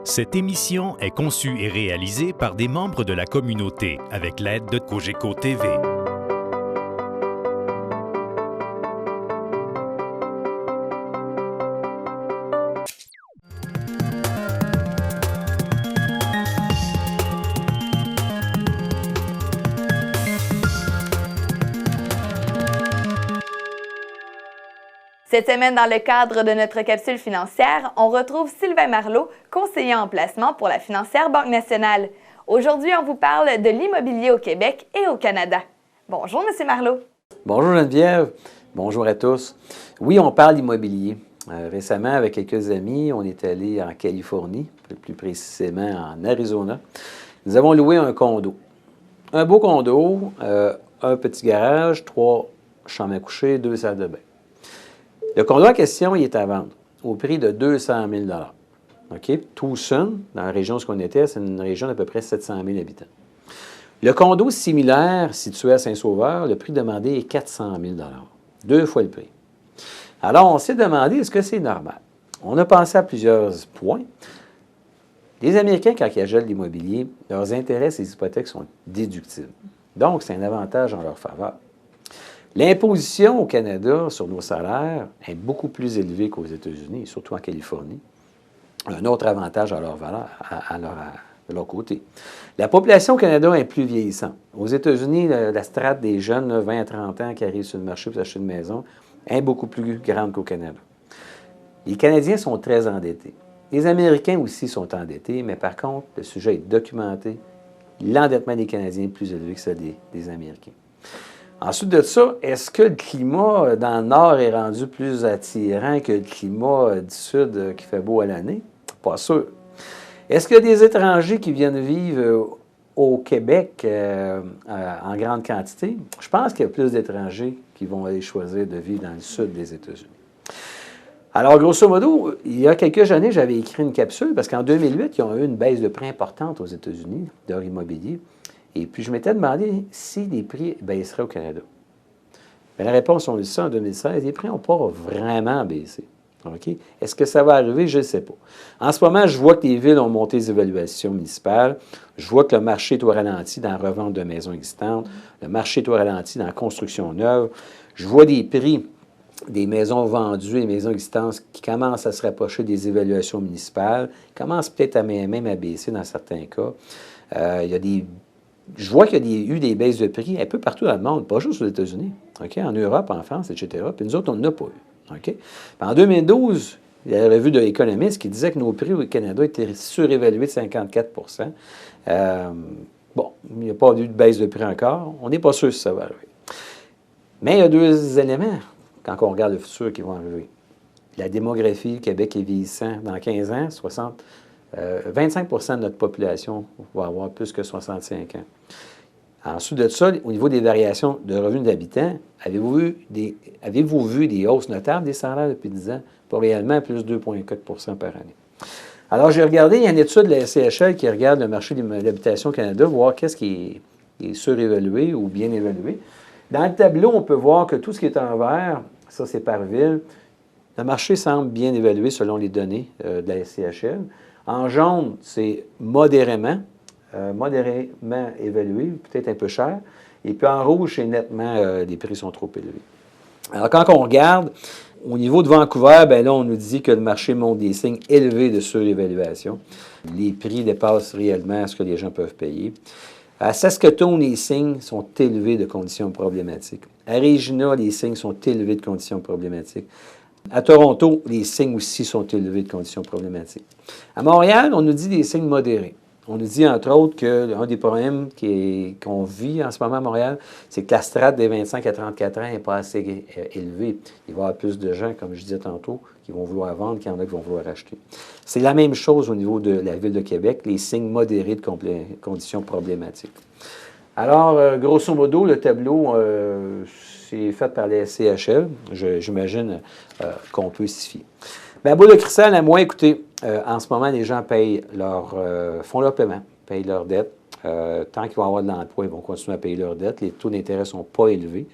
Cette émission est conçue et réalisée par des membres de la communauté avec l'aide de Cogeco TV. Cette semaine, dans le cadre de notre capsule financière, on retrouve Sylvain Marleau, conseiller en placement pour la financière Banque nationale. Aujourd'hui, on vous parle de l'immobilier au Québec et au Canada. Bonjour, M. Marleau. Bonjour Geneviève, bonjour à tous. Oui, on parle d'immobilier. Récemment, avec quelques amis, on est allé en Californie, plus précisément en Arizona. Nous avons loué un condo. Un beau condo, un petit garage, 3 chambres à coucher, 2 salles de bain. Le condo en question, il est à vendre au prix de 200 000 OK? Tucson, dans la région où on était, c'est une région d'à peu près 700 000 habitants. Le condo similaire, situé à Saint-Sauveur, le prix demandé est 400 000 2 fois le prix. Alors, on s'est demandé, est-ce que c'est normal? On a pensé à plusieurs points. Les Américains, quand ils achètent l'immobilier, leurs intérêts, ces hypothèques sont déductibles. Donc, c'est un avantage en leur faveur. L'imposition au Canada sur nos salaires est beaucoup plus élevée qu'aux États-Unis, surtout en Californie. Un autre avantage à leur valeur, de leur côté. La population au Canada est plus vieillissante. Aux États-Unis, la strate des jeunes, 20 à 30 ans, qui arrivent sur le marché pour acheter une maison, est beaucoup plus grande qu'au Canada. Les Canadiens sont très endettés. Les Américains aussi sont endettés, mais par contre, le sujet est documenté. L'endettement des Canadiens est plus élevé que celui des Américains. Ensuite de ça, est-ce que le climat dans le nord est rendu plus attirant que le climat du sud qui fait beau à l'année? Pas sûr. Est-ce qu'il y a des étrangers qui viennent vivre au Québec en grande quantité? Je pense qu'il y a plus d'étrangers qui vont aller choisir de vivre dans le sud des États-Unis. Alors, grosso modo, il y a quelques années, j'avais écrit une capsule parce qu'en 2008, ils ont eu une baisse de prix importante aux États-Unis, de leur immobilier. Et puis, je m'étais demandé si les prix baisseraient au Canada. Bien, la réponse, on le sait, en 2016, les prix n'ont pas vraiment baissé. OK? Est-ce que ça va arriver? Je ne sais pas. En ce moment, je vois que les villes ont monté les évaluations municipales. Je vois que le marché est au ralenti dans la revente de maisons existantes. Le marché est au ralenti dans la construction neuve. Je vois des prix des maisons vendues et maisons existantes qui commencent à se rapprocher des évaluations municipales, commencent peut-être même à baisser dans certains cas. Je vois qu'il y a eu des baisses de prix un peu partout dans le monde, pas juste aux États-Unis, OK? En Europe, en France, etc. Puis nous autres, on n'en a pas eu. OK? Puis en 2012, il y a la revue de l'Économiste qui disait que nos prix au Canada étaient surévalués de 54 Bon, il n'y a pas eu de baisse de prix encore. On n'est pas sûr si ça va arriver. Mais il y a 2 éléments, quand on regarde le futur, qui vont arriver. La démographie, le Québec est vieillissant. Dans 15 ans, 25 de notre population va avoir plus que 65 ans. Ensuite de ça, au niveau des variations de revenus d'habitants, avez-vous vu des hausses notables des salaires depuis 10 ans? Pas réellement, plus 2,4 par année. Alors, j'ai regardé, il y a une étude de la SCHL qui regarde le marché de l'habitation au Canada, voir qu'est-ce qui est surévalué ou bien évalué. Dans le tableau, on peut voir que tout ce qui est en vert, ça c'est par ville, le marché semble bien évalué selon les données de la SCHL. En jaune, c'est modérément évalué, peut-être un peu cher. Et puis en rouge, c'est nettement, les prix sont trop élevés. Alors quand on regarde, au niveau de Vancouver, bien là, on nous dit que le marché montre des signes élevés de surévaluation. Les prix dépassent réellement ce que les gens peuvent payer. À Saskatoon, les signes sont élevés de conditions problématiques. À Regina, les signes sont élevés de conditions problématiques. À Toronto, les signes aussi sont élevés de conditions problématiques. À Montréal, on nous dit des signes modérés. On nous dit, entre autres, qu'un des problèmes qu'on vit en ce moment à Montréal, c'est que la strate des 25 à 34 ans n'est pas assez élevée. Il va y avoir plus de gens, comme je disais tantôt, qui vont vouloir vendre qu'il y en a qui vont vouloir acheter. C'est la même chose au niveau de la Ville de Québec, les signes modérés de conditions problématiques. Alors, grosso modo, le tableau, c'est fait par la SCHL. J'imagine qu'on peut s'y fier. Bien, à bout de cristal, à moi, écoutez, en ce moment, les gens font leur paiement, payent leurs dettes. Tant qu'ils vont avoir de l'emploi, ils vont continuer à payer leurs dettes. Les taux d'intérêt ne sont pas élevés.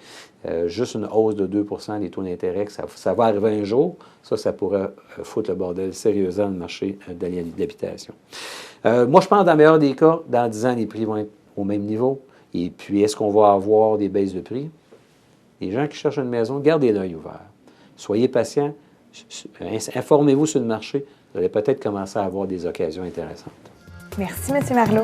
juste une hausse de 2 des taux d'intérêt, ça va arriver un jour. Ça pourrait foutre le bordel sérieusement dans le marché d'habitation. Moi, je pense que dans le meilleur des cas, dans 10 ans, les prix vont être au même niveau. Et puis, est-ce qu'on va avoir des baisses de prix? Les gens qui cherchent une maison, gardez l'œil ouvert. Soyez patients. Informez-vous sur le marché. Vous allez peut-être commencer à avoir des occasions intéressantes. Merci, M. Marleau.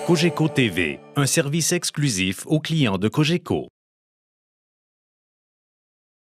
Cogeco TV, un service exclusif aux clients de Cogeco.